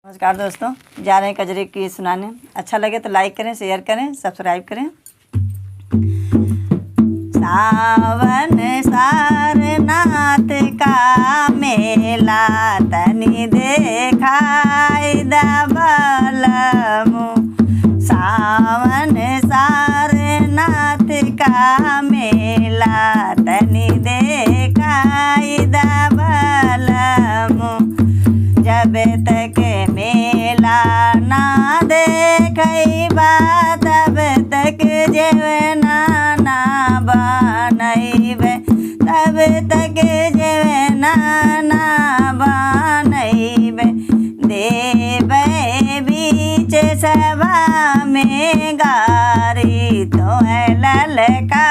नमस्कार दोस्तों, जा रहे हैं कजरी की सुनाने। अच्छा लगे तो लाइक करें, शेयर करें, सब्सक्राइब करें। सावन सारनाथ का मेला तनी देखाई दबलमु। सावन सारनाथ का मेला तनी देखाई दबलमु। जब तक मेला ना देखैबा तब तक जेवना ना बनैबे, तब तक जेवना ना बनैबे। देबै बीच सभा में गारी तो ललका